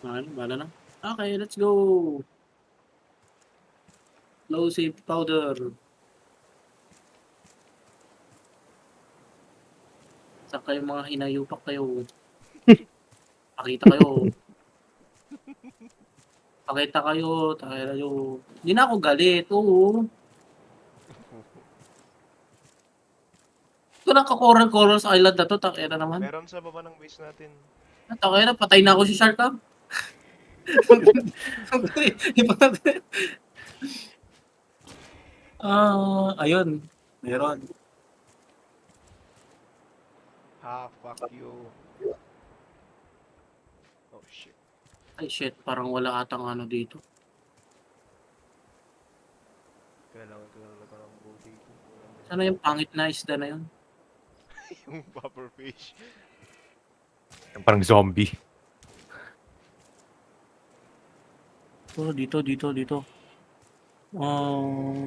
Ano, bahala na. Okay, let's go. Low save powder. Saan kayo mga hinayupak kayo? Pakita kayo. Pakita kayo. Takay kayo. Hindi na ako galit. Oo. Ito na ka-coral sa island na to. Takay na naman. Meron sa baba ng base natin. Takay na. Patay na ako si Shark ah. Ayun. Meron. Fuck you. Oh shit. Ay shit, parang wala atang ano dito. Kailangan ko lang ng buti ko. Sana yung pangit na isda na yun? Yung pufferfish. Parang zombie. Oh, dito.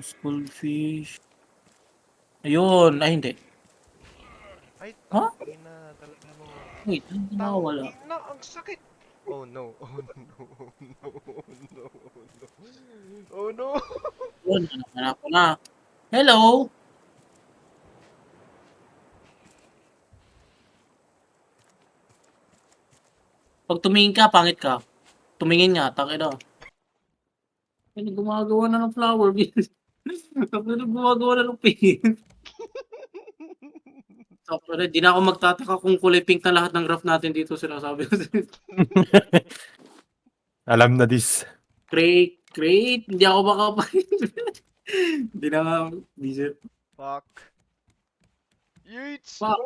Schoolfish. Ayun. Ay, hindi. Ay, Huh? ina talaga mo. Wait, hindi na wala. Ina, ang sakit. Oh no. Oh no. Oh no. Oh no. Oh no. Yun, hanap ko na. Hello? Pag tumingin ka, pangit ka. Tumingin nga, takay na. Ay, gumagawa na ng flower. Gumagawa na ng paint. So, pero di na ako magtataka kung kulay pink na lahat ng graph natin dito sinasabi ko. Alam na this. Great. Hindi ako makapag... Hindi na nga, visit. Fuck. Yeets. Fuck.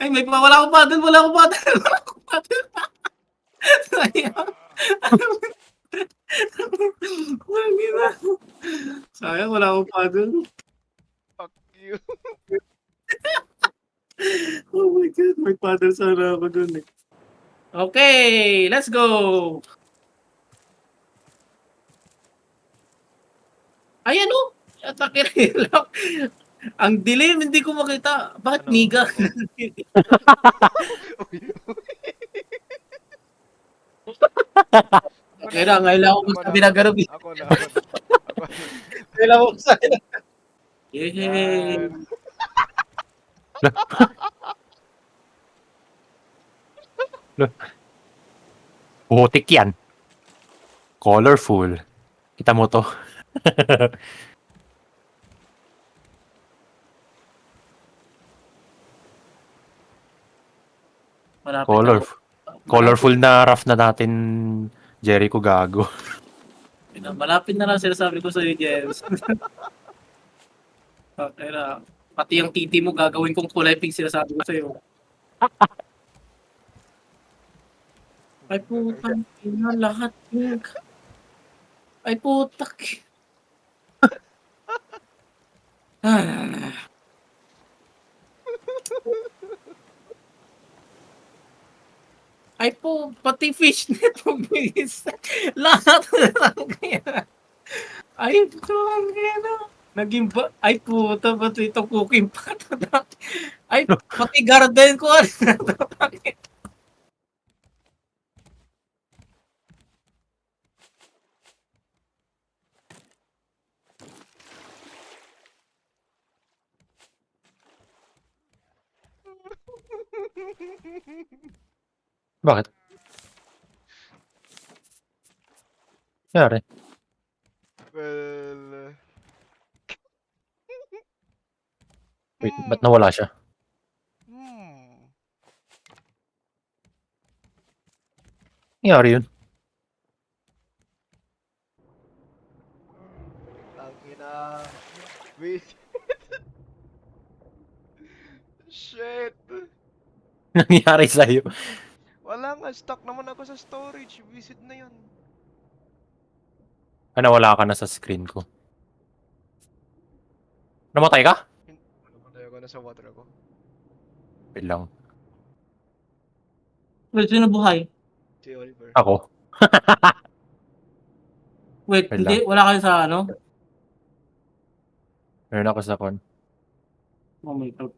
Ay, wala akong paddle. Sayang. Sayang, wala akong paddle. Fuck you. Oh my God, may paddle sana ako dun eh. Okay, let's go! Ayan o! Atake lang. Ang dilim, hindi ko makita. Bakit Ano, niga? ako? Kaya ngayon lang ako magsabi na gano'n. Ako na. Ngayon lang ako magsabi na gano'n. Yay! Yan. Putik yan. Colorful. Kita mo to. Malapit Colorful na rough na natin, Jericho gago. Malapit na lang sinasabi ko sa'yo, James. Okay na. Pati yung titi mo gagawin kong kulay pink sinasabi ko sa'yo. Ay putang ina, lahat pink. Ay putak. Ay po, pati fishnet bumigis. Lahat ng kaya. Ay, putang ina. Naging ay puta, pati ito cooking pot. Ay, pati garden ko. Bakit? Yari. Well... Wait, ba't nawala siya? Nangyari yun? Tangina. Wait. Shit. Nangyari sa'yo? Wala nga, stuck naman ako sa storage. Visit na yun. Nawala ka na sa screen ko. Namatay ka? Namatay ako na sa water ako. Wait lang. Sino buhay? Si Oliver. Ako? Wait, Wait hindi, lang. wala kayo sa ano? Meron ako sa kon. Oh my God.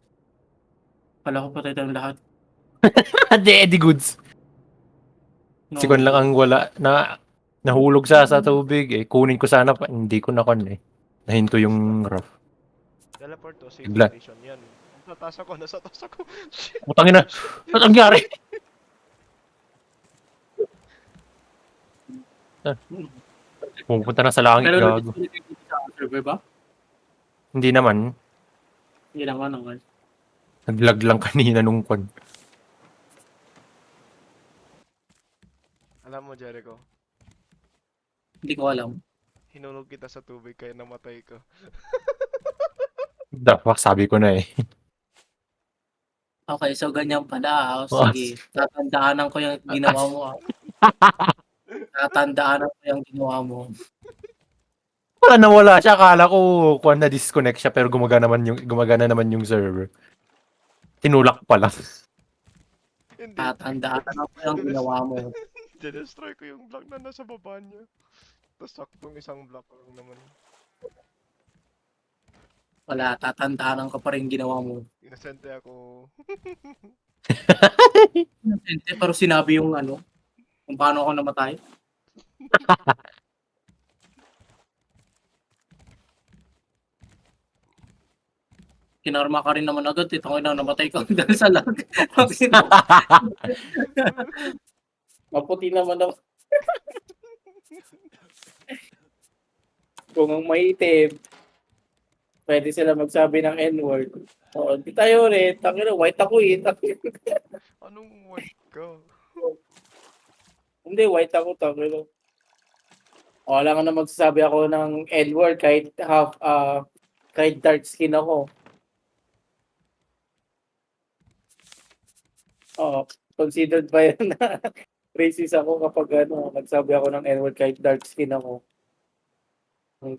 Kala ko patay tayong lahat. Hindi, Eddie Goods. No. Si Kon lang ang wala na nahulog sa tubig eh. Kunin ko sana pa, hindi ko na kon eh. Nahinto yung rough. Teleport to safe Bigla. station yan. Nasa taas ako. Shit. Putangin na. Ano nangyari? Pupunta na sa langit, Pero gago. nag-disconnect sa server ba? Hindi naman. Hindi naman naman. Naglag lang kanina nung kon. Alam mo, Jericho, Hindi ko alam. hinulog kita sa tubig kaya namatay ka. The fuck, sabi ko na eh. Okay, so ganyan pala. Oh, sige. Tatandaanan ko yung ginawa mo. Tatandaanan ko yung ginawa mo. Wala nawala siya. Akala ko kuwan na disconnect siya pero gumagana naman yung server. Tinulak pa lang. Hindi. Tatandaanan ko yung ginawa mo. Destroy ko yung block na nasa baba niya. Tapos saktong isang block lang naman. Wala, tatandaanan ko pa rin ginawa mo. Inosente ako. Inocente, pero sinabi yung ano, kung paano ako namatay. Kinarma ka rin naman agad. Ito ko na namatay ka dahil sa lag. Maputi naman ako. Kung ang maitim, pwede sila magsabi ng N-word. Oo, di tayo rin. Tangina, white ako eh. Tangina. Anong white ka? Hindi, white ako. Tangina. O, wala ka na magsasabi ako ng N-word kahit kahit dark skin ako. Oo, considered ba yan na racist ako kapag nagsabi ako ng N-word kahit dark skin ako.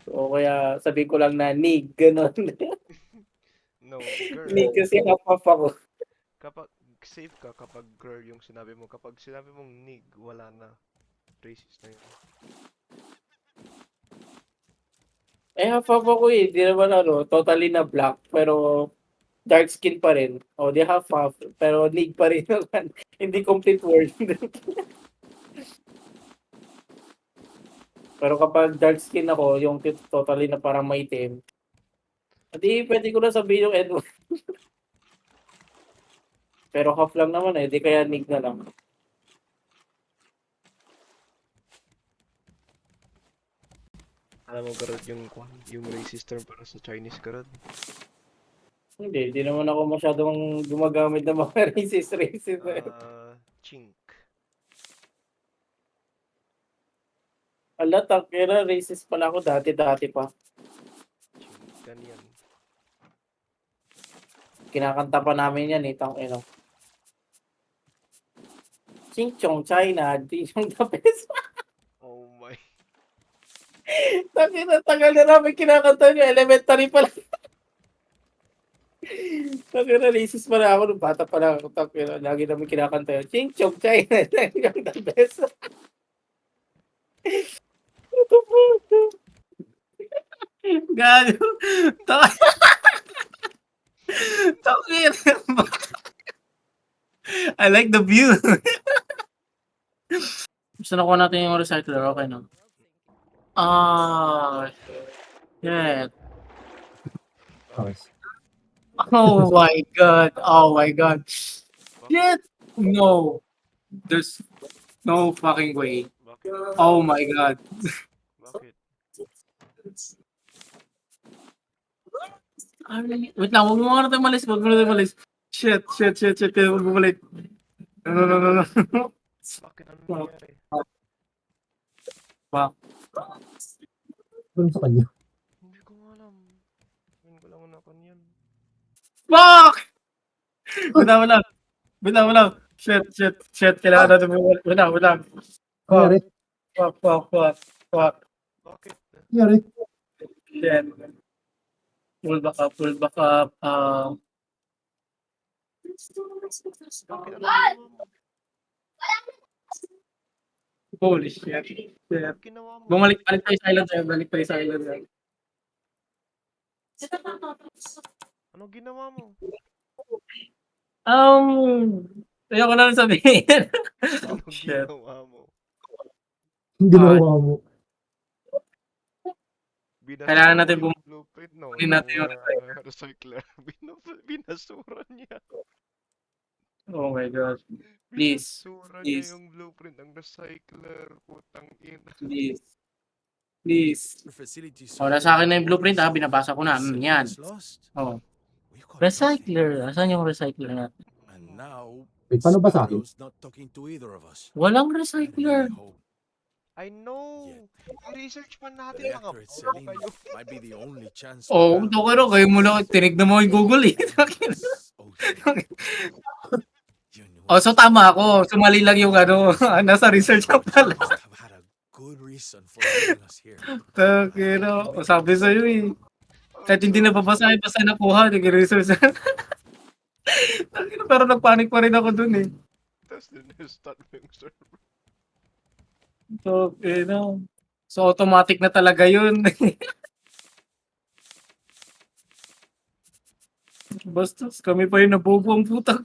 O kaya sabi ko lang na nig, gano'n. No, girl. Nig kasi half ako. Kapag safe ka kapag girl yung sinabi mo. Kapag sinabi mong nig, wala na. Racist na yun. Eh, half ako eh. Di naman totally na black. Pero dark skin pa rin. O, di half. Pero nig pa rin naman. Hindi complete word. Pero kapag dark skin ako, yung totally na parang maitim, di pwede ko na sabihin yung N-word. Pero half lang naman eh. Di kaya nig na lang. Alam mo, Garod, yung racist term para sa Chinese, Garod? Hindi naman ako masyadong gumagamit ng mga racist. Chink. Ala, takira, racist pala ako dati pa. Chink, ganyan. Kinakanta pa namin yan eh, tangina. Ching Chong China, di yung the best. Oh my. Tangina, tagal na namin kinakanta nyo, elementary pa lang. Tangina, racist pala ako nung bata pa lang ako, tangina. Lagi namin kinakanta yun. Ching Chong China, yung the best. Gago. Tangina. I like the view. Gusto na kuha natin yung recycler, okay na. Shit. Oh my god. Oh my god. Shit. No. There's no fucking way. Bakit? Oh my god. Bakit? Wait lang, huwag mo muna tayo malis. Huwag mo na tayo malis. Shit. Kaya huwag mo balik. No. Bakit? Ano nangyari? Doon sa kanya. Hindi ko alam. Hindi ko lang unakan yan. Fuck! Wait lang. Shit. Kailangan natin mo. Wait lang. Fuck. Bakit? Yari. Then, pull back up. Bakit? Ano ginawa mo? Holy shit. Shit. Anong ginawa mo? Balik tayo sa island, sir. Balik tayo sa island, sir. Anong ginawa mo? Ayoko na lang sabihin. Anong Shit. ginawa mo? Ginawa mo. Binasura Kailangan mo natin yung blueprint, no? kunin natin yung recycler. Binasura niya. Oh my God. Please. Binasura Please. niya yung blueprint ng recycler. Putang ina. Please. Please. Facilities Oh, nasa akin na yung blueprint, binabasa ko na. Yan. Oh. Recycler. Asan yung recycler natin? And now, Wait, paano ba sa akin? Sparrow's not talking to either of us. Walang And we recycler. hope I know! I-research pa the natin mga reactor at bro Selene kayo. might be the only chance. Oh, okay ro. Kayo mo lang. Tinignan mo yung Google eh. Oh, so tama ako. Sumali lang yung ano. Nasa research ka pala. Must have had a good reason for leaving us here. Takino. O sabi sa'yo eh. Kahit hindi nababasa, basta nakuha. Nag-research. Takino, pero nagpanik pa rin ako dun eh. Tapos din-start mo yung server. Takino. So automatic na talaga yun. Basta kami pa yung nabubuang putak.